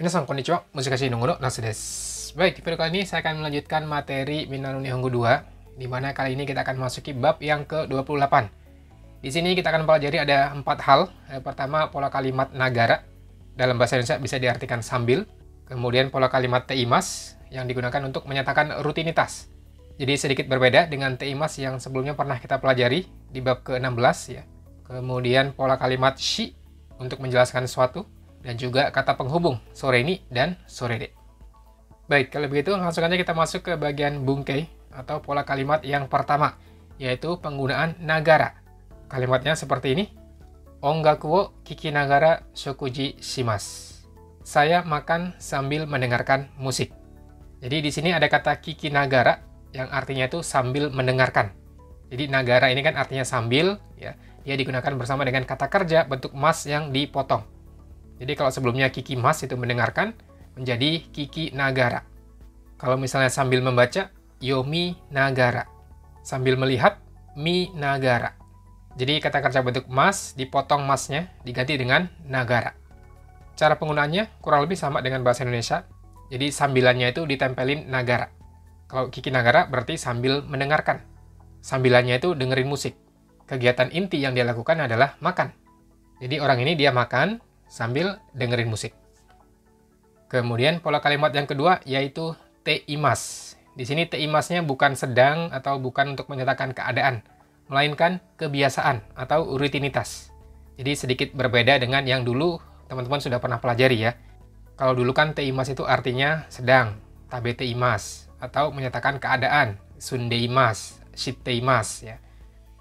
Minasan konnichiwa, Mushikashi no Nasu desu. Baik, di video kali ini saya akan melanjutkan materi Minna no Nihongo 2, di mana kali ini kita akan memasuki bab yang ke-28. Di sini kita akan pelajari ada 4 hal. Yang pertama, pola kalimat nagara. Dalam bahasa Indonesia bisa diartikan sambil. Kemudian pola kalimat teimas, yang digunakan untuk menyatakan rutinitas. Jadi sedikit berbeda dengan teimas yang sebelumnya pernah kita pelajari di bab ke-16 ya. Kemudian pola kalimat shi untuk menjelaskan sesuatu. Dan juga kata penghubung sore ini dan sore de. Baik, kalau begitu langsung aja kita masuk ke bagian bungkei atau pola kalimat yang pertama, yaitu penggunaan nagara. Kalimatnya seperti ini. Ongaku wo kiki nagara shokuji shimasu. Saya makan sambil mendengarkan musik. Jadi di sini ada kata kiki nagara yang artinya itu sambil mendengarkan. Jadi nagara ini kan artinya sambil ya. Dia digunakan bersama dengan kata kerja bentuk mas yang dipotong. Jadi kalau sebelumnya kiki mas itu mendengarkan, menjadi kiki nagara. Kalau misalnya sambil membaca, yomi nagara. Sambil melihat, mi nagara. Jadi kata kerja bentuk mas, dipotong masnya, diganti dengan nagara. Cara penggunaannya kurang lebih sama dengan bahasa Indonesia. Jadi sambilannya itu ditempelin nagara. Kalau kiki nagara berarti sambil mendengarkan. Sambilannya itu dengerin musik. Kegiatan inti yang dia lakukan adalah makan. Jadi orang ini dia makan sambil dengerin musik. Kemudian pola kalimat yang kedua yaitu teimas. Di sini teimasnya bukan sedang atau bukan untuk menyatakan keadaan, melainkan kebiasaan atau rutinitas. Jadi sedikit berbeda dengan yang dulu teman-teman sudah pernah pelajari ya. Kalau dulu kan teimas itu artinya sedang, tabe teimas, atau menyatakan keadaan, sundeimas, shitteimas ya.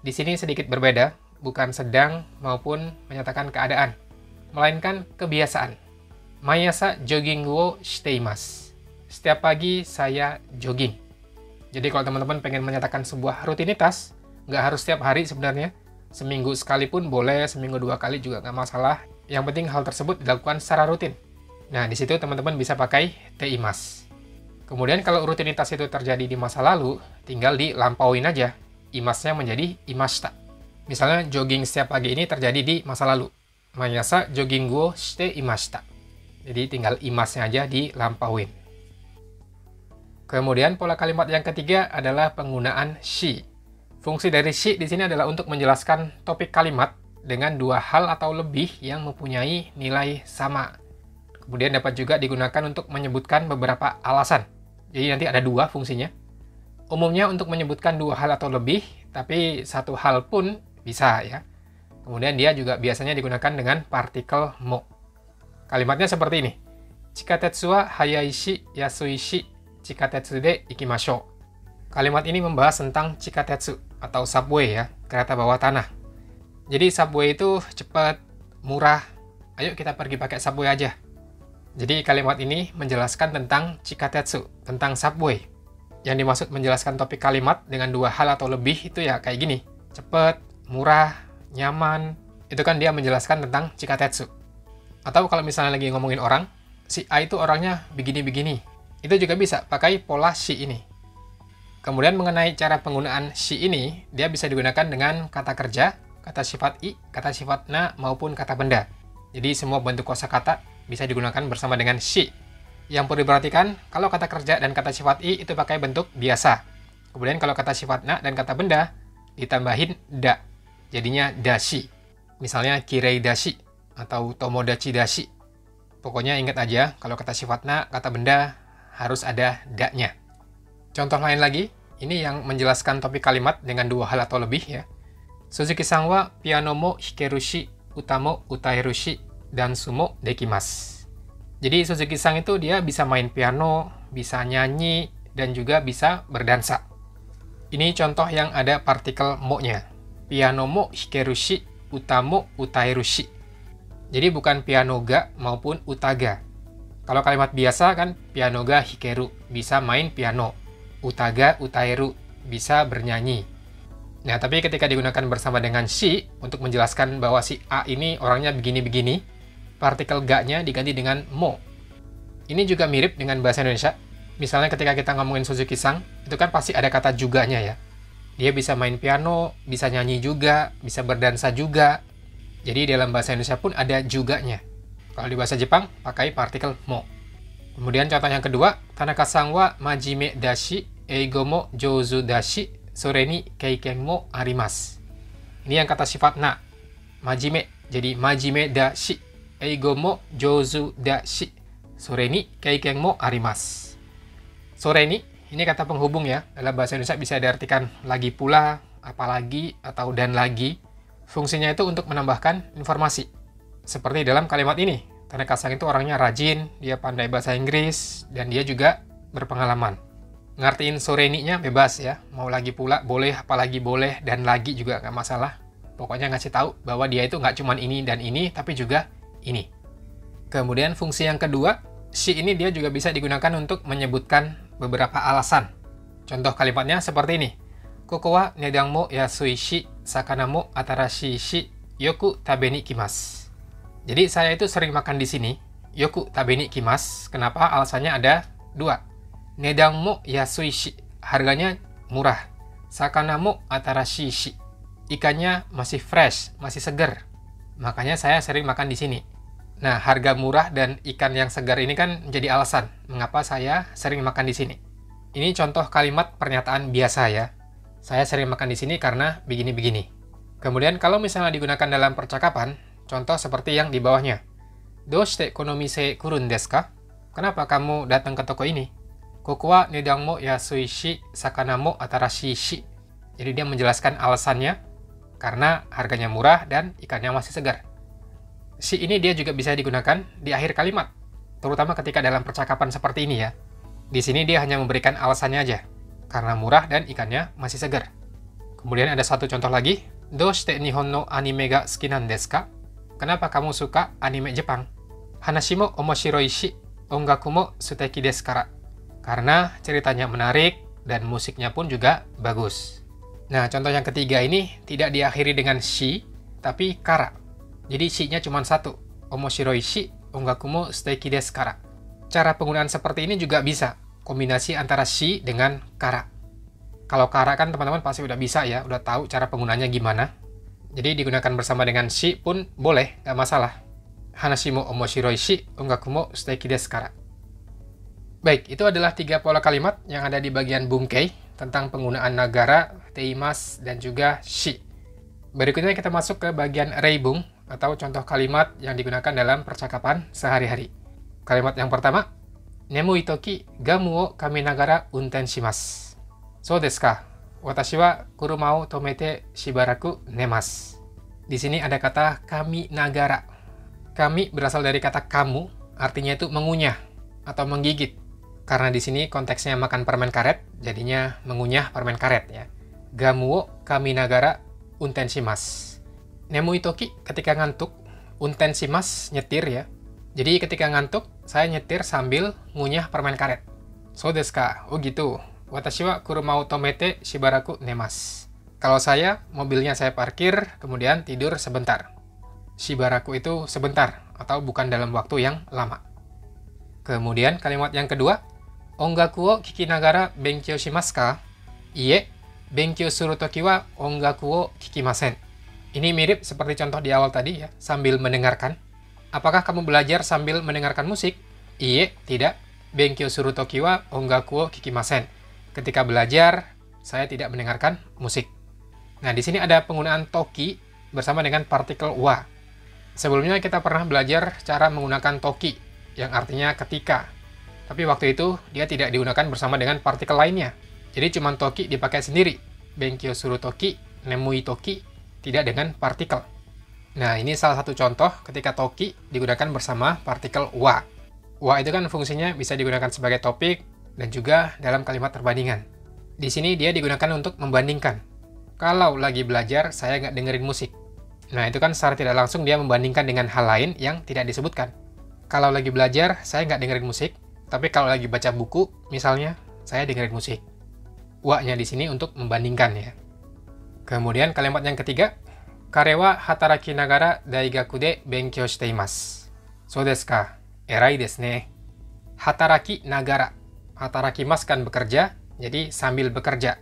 Di sini sedikit berbeda, bukan sedang maupun menyatakan keadaan, melainkan kebiasaan. Mayasa jogging wo shiteimasu. Setiap pagi saya jogging. Jadi kalau teman-teman pengen menyatakan sebuah rutinitas, nggak harus setiap hari sebenarnya. Seminggu sekali pun boleh, seminggu 2 kali juga nggak masalah. Yang penting hal tersebut dilakukan secara rutin. Nah, di situ teman-teman bisa pakai teimas. Kemudian kalau rutinitas itu terjadi di masa lalu, tinggal dilampauin aja. Imasnya menjadi imashita. Misalnya jogging setiap pagi ini terjadi di masa lalu. Mayasa jogging wo shite imashita. Jadi tinggal imasnya aja dilampauin. Kemudian pola kalimat yang ketiga adalah penggunaan shi. Fungsi dari shi di sini adalah untuk menjelaskan topik kalimat dengan 2 hal atau lebih yang mempunyai nilai sama. Kemudian dapat juga digunakan untuk menyebutkan beberapa alasan. Jadi nanti ada 2 fungsinya. Umumnya untuk menyebutkan 2 hal atau lebih, tapi 1 hal pun bisa ya. Kemudian dia juga biasanya digunakan dengan partikel mo. Kalimatnya seperti ini. Chikatetsu wa hayai shi yasui shi chikatetsu de ikimashou. Kalimat ini membahas tentang chikatetsu atau subway ya, kereta bawah tanah. Jadi subway itu cepat, murah. Ayo kita pergi pakai subway aja. Jadi kalimat ini menjelaskan tentang chikatetsu, tentang subway. Yang dimaksud menjelaskan topik kalimat dengan 2 hal atau lebih itu ya kayak gini. Cepat, murah, nyaman, itu kan dia menjelaskan tentang chikatetsu. Atau kalau misalnya lagi ngomongin orang, si A itu orangnya begini-begini. Itu juga bisa pakai pola shi ini. Kemudian mengenai cara penggunaan shi ini, dia bisa digunakan dengan kata kerja, kata sifat i, kata sifat na, maupun kata benda. Jadi semua bentuk kosakata bisa digunakan bersama dengan shi. Yang perlu diperhatikan, kalau kata kerja dan kata sifat i itu pakai bentuk biasa. Kemudian kalau kata sifat na dan kata benda, ditambahin da. Jadinya dashi. Misalnya kirei dashi atau tomodachi dashi. Pokoknya ingat aja kalau kata sifat na, kata benda harus ada da-nya. Contoh lain lagi, ini yang menjelaskan topik kalimat dengan 2 hal atau lebih ya. Suzuki-san wa piano mo hikeru shi, uta mo utaeru shi, dansu mo dekimasu. Jadi Suzuki-san itu dia bisa main piano, bisa nyanyi, dan juga bisa berdansa. Ini contoh yang ada partikel mo-nya. Piano mo hikeru shi, uta mo utaeru shi. Jadi bukan piano ga maupun uta ga. Kalau kalimat biasa kan piano ga hikeru, bisa main piano. Uta ga utaeru, bisa bernyanyi. Nah, tapi ketika digunakan bersama dengan shi untuk menjelaskan bahwa si A ini orangnya begini-begini, partikel ga-nya diganti dengan mo. Ini juga mirip dengan bahasa Indonesia. Misalnya ketika kita ngomongin Suzuki-san, itu kan pasti ada kata juganya ya. Dia bisa main piano, bisa nyanyi juga, bisa berdansa juga. Jadi dalam bahasa Indonesia pun ada juganya. Kalau di bahasa Jepang, pakai partikel mo. Kemudian contoh yang kedua, Tanaka-san wa majime dashi, eigo mo jouzu dashi, sore ni keiken mo arimasu. Ini yang kata sifat na, majime. Jadi majime dashi, eigo mo jouzu dashi, sore ni keiken mo arimasu. Sore ni, ini kata penghubung ya. Dalam bahasa Indonesia bisa diartikan lagi pula, apalagi, atau dan lagi. Fungsinya itu untuk menambahkan informasi. Seperti dalam kalimat ini. Tanaka-san itu orangnya rajin, dia pandai bahasa Inggris, dan dia juga berpengalaman. Ngertiin sore ni-nya bebas ya, mau lagi pula boleh, apalagi boleh, dan lagi juga nggak masalah. Pokoknya ngasih tahu bahwa dia itu nggak cuma ini dan ini, tapi juga ini. Kemudian fungsi yang kedua, shi ini dia juga bisa digunakan untuk menyebutkan beberapa alasan. Contoh kalimatnya seperti ini. Koko wa nedang mo yasui shi, sakana mo atarashii shi, yoku tabe ni kimasu. Jadi saya itu sering makan di sini, yoku tabe ni kimasu. Kenapa? Alasannya ada dua. Nedang mo yasui shi, harganya murah. Sakana mo atarashii shi, ikannya masih fresh, masih segar. Makanya saya sering makan di sini. Nah, harga murah dan ikan yang segar ini kan menjadi alasan mengapa saya sering makan di sini. Ini contoh kalimat pernyataan biasa ya. Saya sering makan di sini karena begini-begini. Kemudian kalau misalnya digunakan dalam percakapan, contoh seperti yang di bawahnya. Doshite kono mise kurun desu ka? Kenapa kamu datang ke toko ini? Koko wa nedang mo yasui shi, sakana mo atarashii shi. Jadi dia menjelaskan alasannya karena harganya murah dan ikannya masih segar. Shi ini dia juga bisa digunakan di akhir kalimat, terutama ketika dalam percakapan seperti ini ya. Di sini dia hanya memberikan alasannya aja, karena murah dan ikannya masih segar. Kemudian ada satu contoh lagi. Doshite nihon no anime ga suki nan desu ka? Kenapa kamu suka anime Jepang? Hanashi mo omoshiroi shi, ongaku mo suteki desu kara. Karena ceritanya menarik dan musiknya pun juga bagus. Nah, contoh yang ketiga ini tidak diakhiri dengan shi, tapi kara. Jadi shi-nya cuma satu. Omoshiroi shi, ongaku mo suteki desu kara. Cara penggunaan seperti ini juga bisa. Kombinasi antara shi dengan kara. Kalau kara kan teman-teman pasti udah bisa ya, udah tahu cara penggunaannya gimana. Jadi digunakan bersama dengan shi pun boleh, nggak masalah. Hanashi mo omoshiroi shi, ongaku mo suteki desu kara. Baik, itu adalah 3 pola kalimat yang ada di bagian bungkei tentang penggunaan nagara, teimas, dan juga shi. Berikutnya kita masuk ke bagian reibung atau contoh kalimat yang digunakan dalam percakapan sehari-hari. Kalimat yang pertama, nemui toki gamu wo kami nagara unten shimasu. So desu ka? Watashi wa kuruma wo tomete shibaraku nemasu. Di sini ada kata kami nagara. Kami berasal dari kata kamu, artinya itu mengunyah atau menggigit. Karena di sini konteksnya makan permen karet, jadinya mengunyah permen karet ya. Gamu wo kami nagara unten shimasu. Nemui toki ketika ngantuk, unten shimasu nyetir ya. Jadi ketika ngantuk, saya nyetir sambil ngunyah permen karet. So desu ka? Oh gitu. Watashi wa kuruma wo tomete shibaraku nemasu. Kalau saya, mobilnya saya parkir, kemudian tidur sebentar. Shibaraku itu sebentar, atau bukan dalam waktu yang lama. Kemudian kalimat yang kedua, ongaku wo kiki nagara benkyou shimasu ka? Iye, benkyou suru toki wa ongaku wo kikimasen. Ini mirip seperti contoh di awal tadi ya, sambil mendengarkan. Apakah kamu belajar sambil mendengarkan musik? Iye, tidak. Benkyou suru toki wa ongaku wo kikimasen. Ketika belajar, saya tidak mendengarkan musik. Nah, di sini ada penggunaan toki bersama dengan partikel wa. Sebelumnya kita pernah belajar cara menggunakan toki, yang artinya ketika. Tapi waktu itu, dia tidak digunakan bersama dengan partikel lainnya. Jadi cuma toki dipakai sendiri. Benkyou suru toki, nemui toki, tidak dengan partikel. Nah, ini salah satu contoh ketika toki digunakan bersama partikel wa. Wa itu kan fungsinya bisa digunakan sebagai topik, dan juga dalam kalimat perbandingan. Di sini dia digunakan untuk membandingkan. Kalau lagi belajar, saya nggak dengerin musik. Nah, itu kan secara tidak langsung dia membandingkan dengan hal lain yang tidak disebutkan. Kalau lagi belajar, saya nggak dengerin musik. Tapi kalau lagi baca buku, misalnya, saya dengerin musik. Wa-nya di sini untuk membandingkan ya. Kemudian kalimat yang ketiga, kare wa hataraki nagara daigaku de benkyou shite imasu. So desu ka? Erai desu ne. Hataraki nagara. Hatarakimasu kan bekerja, jadi sambil bekerja.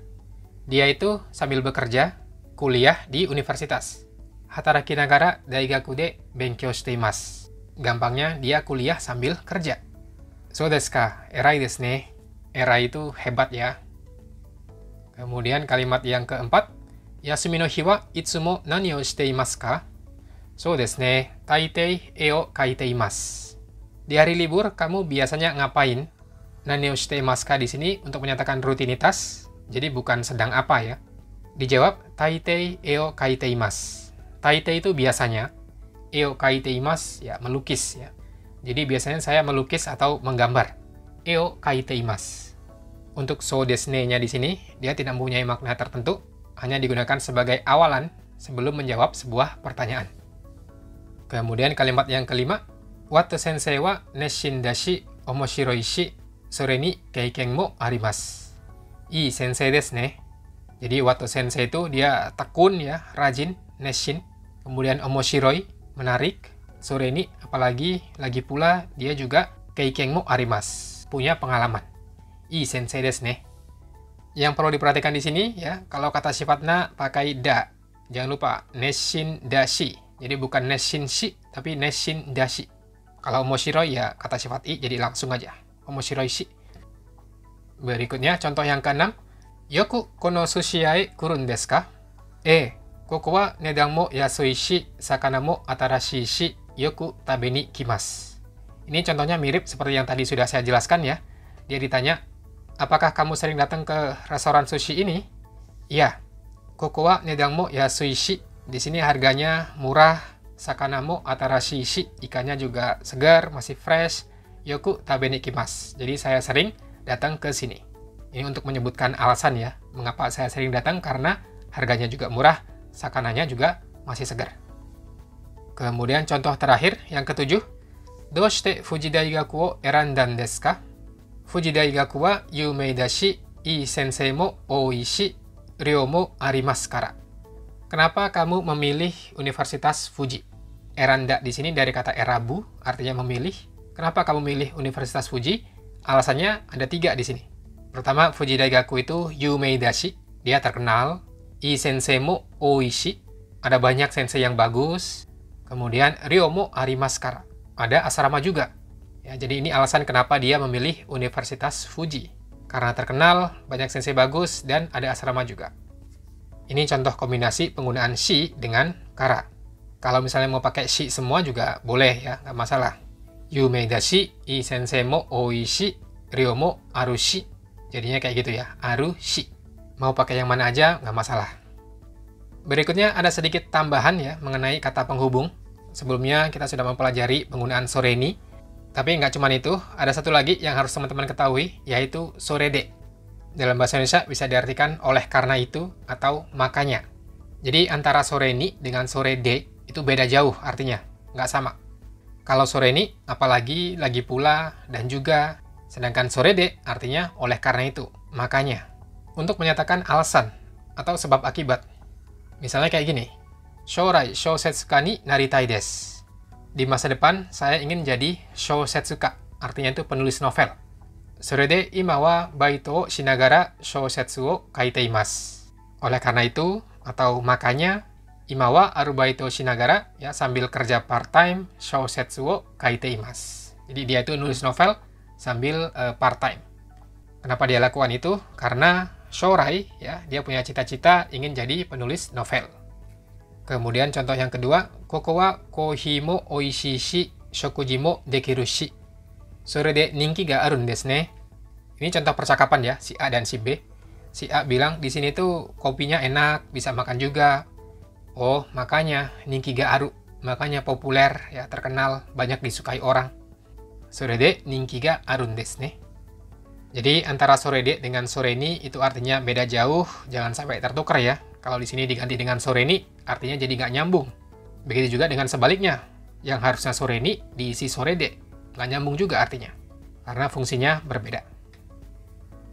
Dia itu sambil bekerja, kuliah di universitas. Hataraki nagara daigaku de benkyou shite imasu. Gampangnya dia kuliah sambil kerja. So desu ka, erai desu ne. Erai itu hebat ya. Kemudian kalimat yang keempat, Yasumi no hi wa itsumo nani o shite imasu ka? So desu ne, taitei e o kaite imasu. Di hari libur, kamu biasanya ngapain? Nani o shite imasu ka di sini untuk menyatakan rutinitas, jadi bukan sedang apa ya. Dijawab, taitei e o kaite imasu. Taitei itu biasanya, e o kaite imasu ya melukis ya. Jadi biasanya saya melukis atau menggambar. E o kaite imasu. Untuk so desu ne-nya di sini, dia tidak mempunyai makna tertentu, hanya digunakan sebagai awalan sebelum menjawab sebuah pertanyaan. Kemudian kalimat yang kelima, Wato sensei wa nesshin dashi omoshiroi shi, sore ni keiken mo arimasu. Ii sensei desu ne. Jadi Wato sensei itu dia tekun ya, rajin, nesshin. Kemudian omoshiroi, menarik. Sore ni, apalagi lagi pula dia juga keiken mo arimasu, punya pengalaman. Ii sensei desu ne. Yang perlu diperhatikan di sini ya, kalau kata sifatnya pakai da. Jangan lupa nesshin dashi. Jadi bukan nesshin shi, tapi nesshin dashi. Kalau omoshiroi ya kata sifat i, jadi langsung aja. Omoshiroi shi. Berikutnya contoh yang keenam. Yoku kono sushiae kurun desu ka? Koko wa nedang mo yasui shi, sakana mo atarashii shi, yoku tabe ni kimasu. Ini contohnya mirip seperti yang tadi sudah saya jelaskan ya. Dia ditanya, apakah kamu sering datang ke restoran sushi ini? Iya. Koko wa nedang mo yasui shi. Di sini harganya murah. Sakana mo atarashii shi. Ikannya juga segar, masih fresh. Yoku tabe ni kimasu. Jadi saya sering datang ke sini. Ini untuk menyebutkan alasan ya. Mengapa saya sering datang, karena harganya juga murah. Sakananya juga masih segar. Kemudian contoh terakhir, yang ketujuh. Doshite Fuji Daigaku wo erandan desu ka? Fuji Daigaku wa yumei dashi, ii sensei mo ooi shi, ryou mo arimasu kara. Kenapa kamu memilih Universitas Fuji? Eranda di sini dari kata erabu, artinya memilih. Kenapa kamu memilih Universitas Fuji? Alasannya ada 3 di sini. Pertama, Fuji Daigaku itu yumei dashi, dia terkenal. Ii sensei mo ooi shi, ada banyak sensei yang bagus. Kemudian ryou mo arimasu kara, ada asrama juga. Ya, jadi ini alasan kenapa dia memilih Universitas Fuji. Karena terkenal, banyak sensei bagus, dan ada asrama juga. Ini contoh kombinasi penggunaan shi dengan kara. Kalau misalnya mau pakai shi semua juga boleh ya, nggak masalah. Yumei dashi, ii sensei mo ooi shi, ryou mo aru shi. Jadinya kayak gitu ya, aru shi. Mau pakai yang mana aja, nggak masalah. Berikutnya ada sedikit tambahan ya mengenai kata penghubung. Sebelumnya kita sudah mempelajari penggunaan sore ni. Tapi nggak cuma itu, ada satu lagi yang harus teman-teman ketahui, yaitu sore de. Dalam bahasa Indonesia bisa diartikan oleh karena itu atau makanya. Jadi antara sore ni dengan sore de itu beda jauh artinya, nggak sama. Kalau sore ni, apalagi, lagi pula, dan juga. Sedangkan sore de artinya oleh karena itu, makanya. Untuk menyatakan alasan atau sebab akibat. Misalnya kayak gini. Shourai shousetsuka ni naritai desu. Di masa depan, saya ingin jadi shousetsuka, artinya itu penulis novel. Sorede ima wa baito o shinagara shousetsu o kaite imasu. Oleh karena itu, atau makanya, ima wa arubaito shinagara, ya sambil kerja part-time, shousetsu o kaite imasu. Jadi dia itu nulis novel sambil part-time. Kenapa dia lakukan itu? Karena shourai, ya, dia punya cita-cita ingin jadi penulis novel. Kemudian contoh yang kedua, koko wa kohi mo oishii shi, shokuji mo dekiru shi. Sorede ninki ga arun desu ne. Ini contoh percakapan ya, si A dan si B. Si A bilang, di sini tuh kopinya enak, bisa makan juga. Oh, makanya ninki ga aru, makanya populer, ya terkenal, banyak disukai orang. Sorede ninki ga arun desu ne. Jadi antara sorede dengan sore ni itu artinya beda jauh, jangan sampai tertukar ya. Kalau di sini diganti dengan sore ni, artinya jadi nggak nyambung. Begitu juga dengan sebaliknya, yang harusnya sore ni diisi sore de, nggak nyambung juga artinya, karena fungsinya berbeda.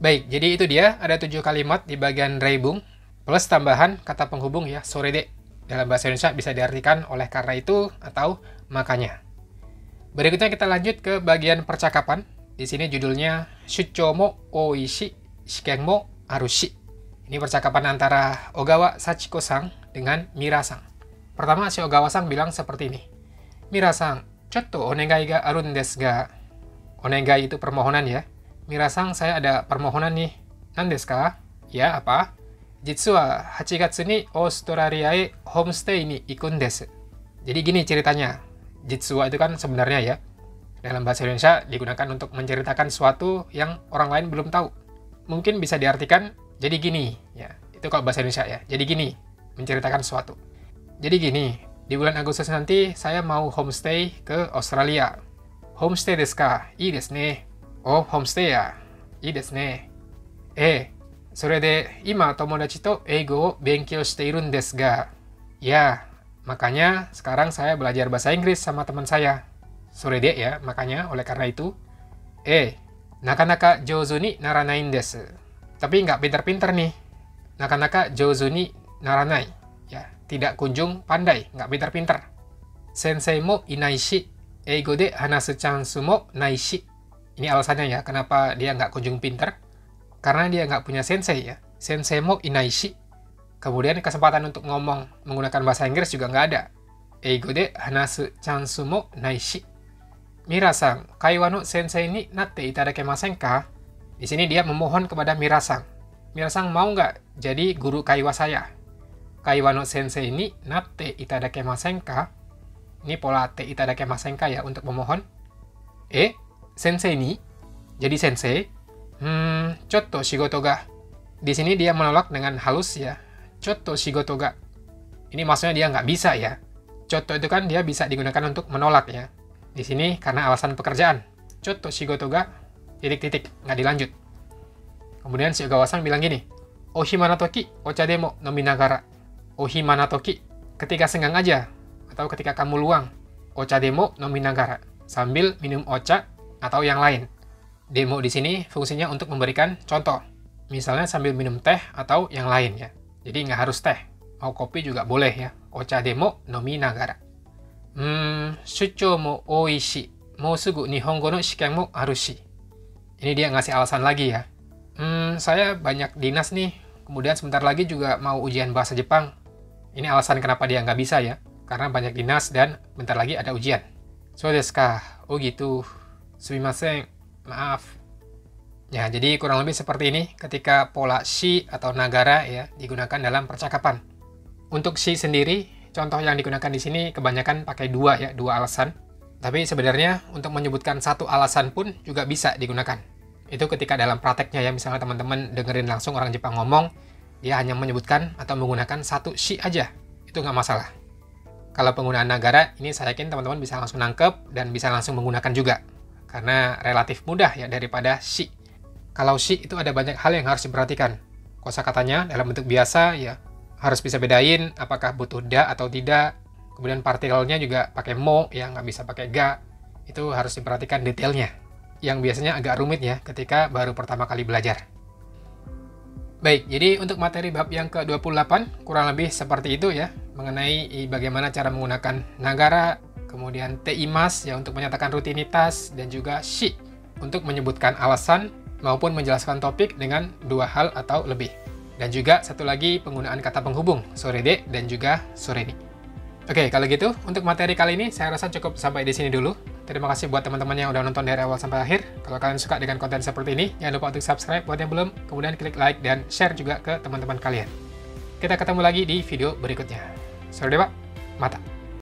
Baik, jadi itu dia, ada 7 kalimat di bagian reibung, plus tambahan kata penghubung ya, sore de. Dalam bahasa Indonesia bisa diartikan oleh karena itu atau makanya. Berikutnya kita lanjut ke bagian percakapan. Di sini judulnya Shuchou mo oishi, shiken mo arushi. Ini percakapan antara Ogawa Sachiko-san dengan Mira-san. Pertama, si Ogawa-san bilang seperti ini. Mira-san, chotto onegai ga arun desu ga. Onegai itu permohonan ya. Mirasang, saya ada permohonan nih. Nan desu ka? Ya, apa? Jitsu wa 8 gatsu ni Australia e homestay ni ikun desu. Jadi gini ceritanya. Jitsu wa itu kan sebenarnya ya. Dalam bahasa Indonesia digunakan untuk menceritakan sesuatu yang orang lain belum tahu. Mungkin bisa diartikan jadi gini ya. Itu kalau bahasa Indonesia ya. Jadi gini, menceritakan sesuatu. Jadi gini, di bulan Agustus nanti saya mau homestay ke Australia. Homestay desu ka? Ii desu ne. Oh, homestay ya? Ii desu ne. Sore de ima tomodachi to eigo o benkyou shite irun desu ga. Ya, makanya sekarang saya belajar bahasa Inggris sama teman saya. Sore de ya, makanya oleh karena itu. Nakanaka jouzu ni naranain desu. Tapi nggak pinter-pinter nih. Nakanaka jouzu ni naranai. Ya, tidak kunjung pandai, nggak pinter-pinter. Sensei mo inai shi, eigo de hanasu chansu mo nai shi. Ini alasannya ya, kenapa dia nggak kunjung pinter. Karena dia nggak punya sensei ya. Sensei mo inai shi. Kemudian kesempatan untuk ngomong menggunakan bahasa Inggris juga nggak ada. Eigo de hanasu chansu mo nai shi. Mirasang, kaiwa no sensei ni natte itadakemasen ka? Di sini dia memohon kepada Mirasang. Mirasang mau nggak jadi guru kaiwa saya? Kaiwa no sensei ni natte itadakemasen ka? Ini pola te itadakemasen ka ya untuk memohon. Sensei ni? Jadi sensei? Chotto shigoto ga. Di sini dia menolak dengan halus ya. Chotto shigoto ga. Ini maksudnya dia nggak bisa ya. Chotto itu kan dia bisa digunakan untuk menolak ya. Di sini karena alasan pekerjaan. Chotto shigoto ga, titik-titik, nggak dilanjut. Kemudian si Ogawa-san bilang gini. Ohima na toki, ocha demo nominagara. Ohima na toki, ketika senggang aja. Atau ketika kamu luang. Ocha demo nominagara. Sambil minum ocha atau yang lain. Demo di sini fungsinya untuk memberikan contoh. Misalnya sambil minum teh atau yang lain ya. Jadi nggak harus teh. Mau kopi juga boleh ya. Ocha demo nominagara. Shuchou mo oishi. Mou sugu nihongo no shiken mo arushi. Ini dia ngasih alasan lagi ya. Saya banyak dinas nih. Kemudian sebentar lagi juga mau ujian bahasa Jepang. Ini alasan kenapa dia nggak bisa ya. Karena banyak dinas dan bentar lagi ada ujian. So desu ka? Oh gitu. Sumimasen. Maaf. Ya, jadi kurang lebih seperti ini ketika pola shi atau nagara ya digunakan dalam percakapan. Untuk shi sendiri, contoh yang digunakan di sini kebanyakan pakai dua alasan. Tapi sebenarnya untuk menyebutkan satu alasan pun juga bisa digunakan. Itu ketika dalam prakteknya ya, misalnya teman-teman dengerin langsung orang Jepang ngomong, dia hanya menyebutkan atau menggunakan satu shi aja. Itu nggak masalah. Kalau penggunaan nagara, ini saya yakin teman-teman bisa langsung nangkep dan bisa langsung menggunakan juga. Karena relatif mudah ya daripada shi. Kalau shi itu ada banyak hal yang harus diperhatikan. Kosakatanya dalam bentuk biasa ya harus bisa bedain apakah butuh da atau tidak. Kemudian partikelnya juga pakai mo ya, nggak bisa pakai ga. Itu harus diperhatikan detailnya. Yang biasanya agak rumit ya ketika baru pertama kali belajar. Baik, jadi untuk materi bab yang ke-28 kurang lebih seperti itu ya. Mengenai bagaimana cara menggunakan nagara, kemudian teimas ya untuk menyatakan rutinitas, dan juga shi untuk menyebutkan alasan maupun menjelaskan topik dengan dua hal atau lebih. Dan juga satu lagi penggunaan kata penghubung, sore de dan juga sore ni. Oke, kalau gitu untuk materi kali ini saya rasa cukup sampai di sini dulu. Terima kasih buat teman-teman yang udah nonton dari awal sampai akhir. Kalau kalian suka dengan konten seperti ini, jangan lupa untuk subscribe buat yang belum, kemudian klik like dan share juga ke teman-teman kalian. Kita ketemu lagi di video berikutnya. Sore de, mata.